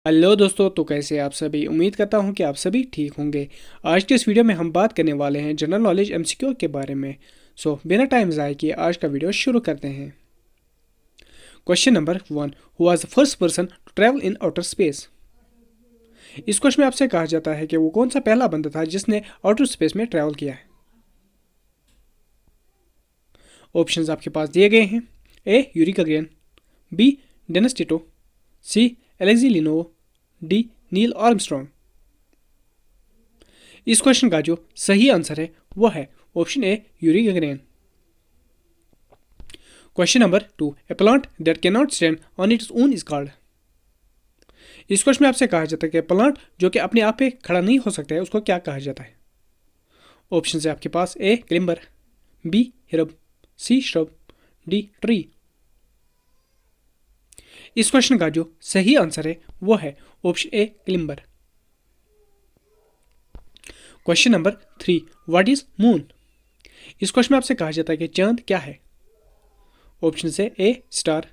Hello दोस्तों, तो कैसे आप सभी। उम्मीद करता हूं कि आप सभी ठीक होंगे। आज के इस वीडियो में हम बात करने वाले हैं जनरल नॉलेज एमसीक्यू के बारे में। बिना टाइम ज़ाय किए आज का वीडियो शुरू करते हैं। Question number 1, who was the first person to travel in outer space. इस क्वेश्चन में आपसे कहा जाता है कि वो कौन सा पहला बंदा था जिसने आउटर स्पेस में ट्रैवल किया है। ऑप्शंस आपके पास दिए गए हैं। A Yuri Gaganyaan, B Dennis Tito, C Alexei Leonov, D Neil Armstrong. इस क्वेश्चन का जो सही आंसर है वो है option A Yuri Gaganyaan. Question number 2, a plant that can not stand on its own is called. इस क्वेश्चन में आपसे कहा जाता है कि प्लांट जो कि अपने आप पे खड़ा नहीं हो सकता है उसको क्या कहा जाता है। ऑप्शन है आपके पास। ए क्लिम्बर, बी हिरब, सी श्रब, डी ट्री। इस क्वेश्चन का जो सही आंसर है वो है option A climber. Question number 3, what is moon. इस क्वेश्चन में आपसे कहा जाता है कि चांद क्या है। ऑप्शन है A star,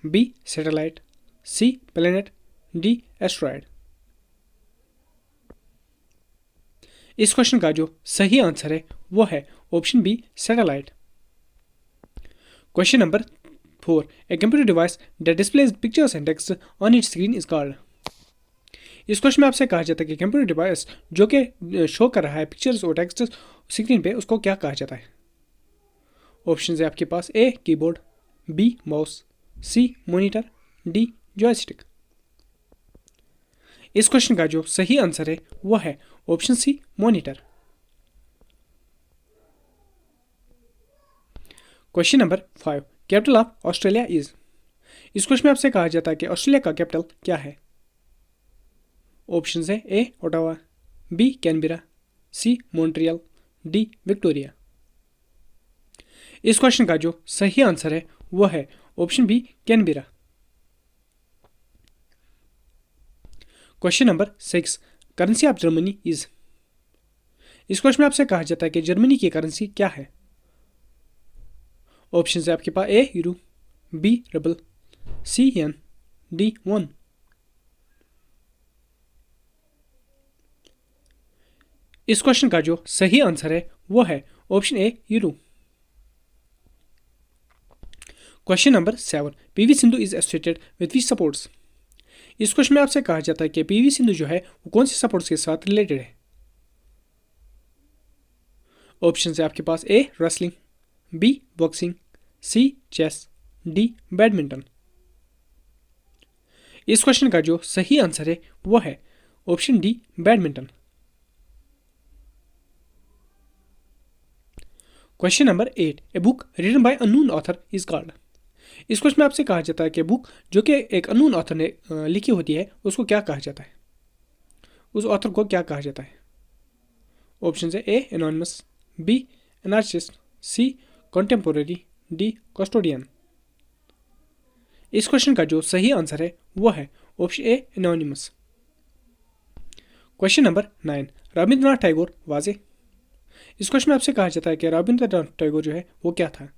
B satellite, C planet, D asteroid. इस क्वेश्चन का जो सही आंसर है वो है option B satellite. Question number 4, a computer device that displays pictures and text on its screen is called. इस क्वेश्चन में आपसे कहा जाता है कि कंप्यूटर डिवाइस जो कि शो कर रहा है पिक्चर्स और टेक्स्ट स्क्रीन पे उसको क्या कहा जाता है। ऑप्शन है आपके पास। A keyboard, B mouse, C monitor, D joystick. इस क्वेश्चन का जो सही आंसर है वो है option C monitor. Question number 5, capital of Australia is. इस क्वेश्चन में आपसे कहा जाता है कि ऑस्ट्रेलिया का कैपिटल क्या है। ऑप्शन है A Ottawa, B Canberra, C Montreal, D Victoria. इस क्वेश्चन का जो सही आंसर है वो है option B Canberra. Question number 6, currency of Germany is. इस क्वेश्चन में आपसे कहा जाता है कि जर्मनी की करेंसी क्या है। ऑप्शन है आपके पास। ए यूरो, बी रबल, सी येन, डी वन। इस क्वेश्चन का जो सही आंसर है वो है option A euro. Question number 7, PV Sindhu is associated with which sports. इस क्वेश्चन में आपसे कहा जाता है कि पीवी सिंधु जो है वो कौन से स्पोर्ट्स के साथ रिलेटेड है। ऑप्शन है आपके पास। A wrestling, B boxing, C chess, D badminton. इस क्वेश्चन का जो सही आंसर है वो है option D badminton. Question number 8, a book written by unknown author is called. इस क्वेश्चन में आपसे कहा जाता है कि बुक जो कि एक अननोन ऑथर ने लिखी होती है उसको क्या कहा जाता है, उस ऑथर को क्या कहा जाता है। ऑप्शन है ए एनोनिमस, बी एनार्चिस्ट, सी कॉन्टेम्पोररी, डी कस्टोडियन। इस क्वेश्चन का जो सही आंसर है वो है ऑप्शन ए anonymous. Question number 9, Rabindranath Tagore वाजे। इस क्वेश्चन में आपसे कहा जाता है कि रविंद्रनाथ टैगोर जो है वो क्या था।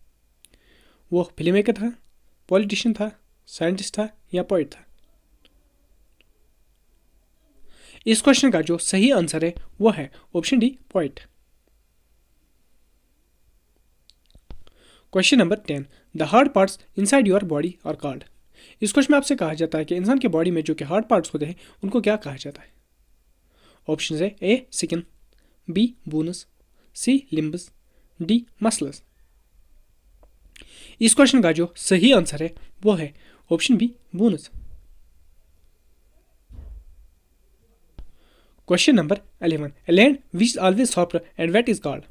वो फिल्म मेकर था, पॉलिटिशियन था, साइंटिस्ट था या पोइट था। इस क्वेश्चन का जो सही आंसर है वो है option D poet. Question number 10, the hard parts inside your body are called. इस क्वेश्चन में आपसे कहा जाता है कि इंसान के बॉडी में जो कि हार्ड पार्ट्स होते हैं उनको क्या कहा जाता है। ऑप्शन है A skin, B bones, C limbs, D muscles. इस क्वेश्चन का जो सही आंसर है वो है option B bones. Question number 11, a land which is always soft and wet is called.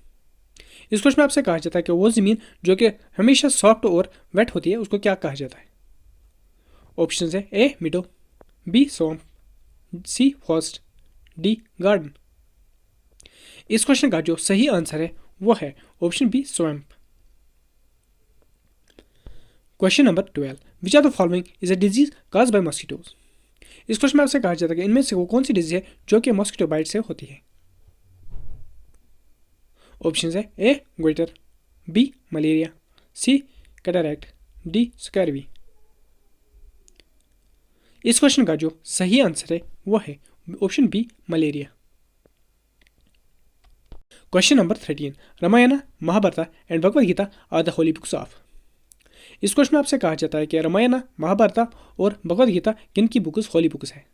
इस क्वेश्चन में आपसे कहा जाता है कि वो ज़मीन जो कि हमेशा सॉफ्ट और वेट होती है उसको क्या कहा जाता है। ऑप्शन है A meadow, B swamp, C forest, D garden. इस क्वेश्चन का जो सही आंसर है वो है option B swamp. Question number 12, which are the following is a disease caused by mosquitoes. इस क्वेश्चन में आपसे कहा जाता है कि इनमें से वो कौन सी डिजीज है जो कि मॉस्किटो बाइट से होती है। ऑप्शन है A goitre, B malaria, C cataract, D scurvy. इस क्वेश्चन का जो सही आंसर है वो है option B malaria. Question number 13, Ramayana, Mahabharata and Bhagavad Gita are the holy books of. इस क्वेश्चन में आपसे कहा जाता है कि रामायण, महाभारत और भगवद गीता किन की बुक्स होली बुक्स है।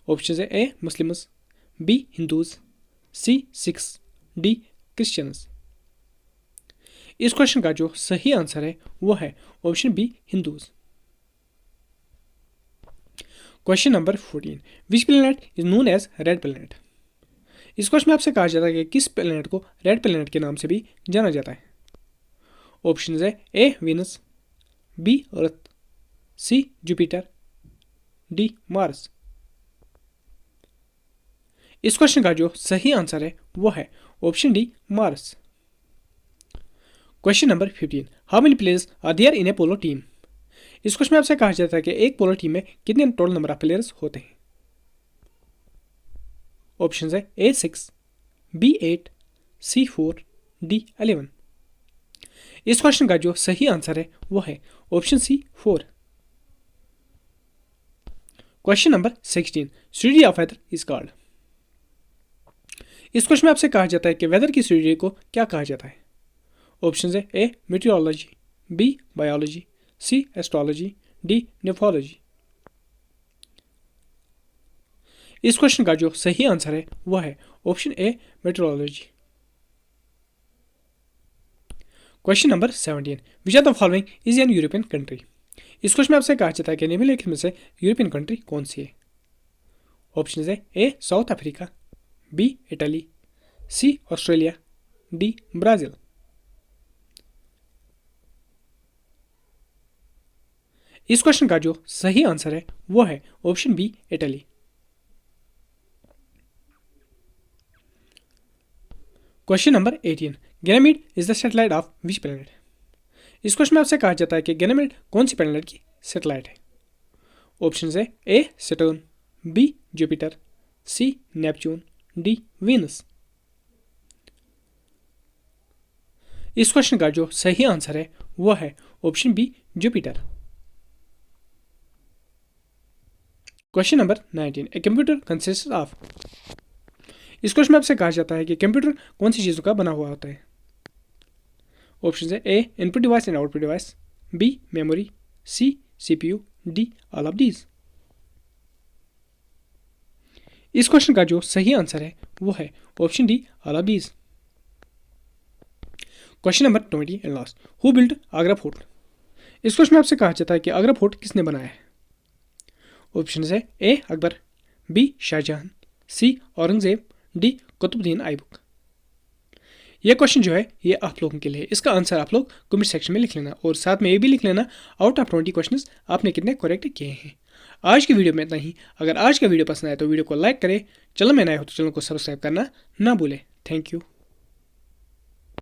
ऑप्शन है A Muslims, B Hindus, C Sikhs, D Christians. इस क्वेश्चन का जो सही आंसर है वो है option B Hindus. Question number 14, which planet is known as red planet. इस क्वेश्चन में आपसे कहा जाता है कि किस प्लेनेट को रेड प्लेनेट के नाम से भी जाना जाता है। ऑप्शन है A Venus, B Earth, C Jupiter, D Mars. इस क्वेश्चन का जो सही आंसर है वो है option D Mars. Question number 15, how many players are there in a polo team. इस क्वेश्चन में आपसे कहा जाता है कि एक पोलो टीम में कितने टोटल नंबर ऑफ प्लेयर्स होते हैं। ऑप्शन है ए 6, बी 8, सी 4, डी 11। इस क्वेश्चन का जो सही आंसर है वो है option C 4। Question number 16, study of weather is called. इस क्वेश्चन में आपसे कहा जाता है कि वेदर की स्टडी को क्या कहा जाता है। ऑप्शन है A meteorology, B biology, C astrology, D nephology. इस क्वेश्चन का जो सही आंसर है वह है option A metrology. Question number 17, which are the following is an European country. इस क्वेश्चन में आपसे कहा जाता है कि निम्नलिखित में से यूरोपियन कंट्री कौन सी है। ऑप्शन है A South Africa, B Italy, C Australia, D Brazil. इस क्वेश्चन का जो सही आंसर है वो है option B Italy. Question number 18, Ganymede is the satellite of which planet. इस क्वेश्चन में आपसे कहा जाता है कि गैनीमेड कौन सी प्लैनेट की सैटेलाइट है। ऑप्शन है A Saturn, B Jupiter, C Neptune, D Venus. इस क्वेश्चन का जो सही आंसर है वो है option B Jupiter. Question number 19, a computer consist of. इस क्वेश्चन में आपसे कहा जाता है कि कंप्यूटर कौन सी चीज़ों का बना हुआ होता है। ऑप्शन है A input device and output device, B memory, C CPU, D all of these. इस क्वेश्चन का जो सही आंसर है वो है option D all of these. Question number 20 and last, who built Agra fort. इस क्वेश्चन में आपसे कहा जाता है कि आगरा फोर्ट किसने बनाया है। ऑप्शन है ए अकबर, बी शाहजहां, सी औरंगजेब, डी कुतुबुद्दीन ऐबक। यह क्वेश्चन जो है ये आप लोगों के लिए, इसका आंसर आप लोग कमेंट सेक्शन में लिख लेना और साथ में ये भी लिख लेना आउट ऑफ 20 क्वेश्चंस आपने कितने करेक्ट किए हैं। आज की वीडियो में इतना ही। अगर आज का वीडियो पसंद आए तो वीडियो को लाइक करें, चैनल में नए हो तो चैनल को सब्सक्राइब करना ना भूलें। Thank you.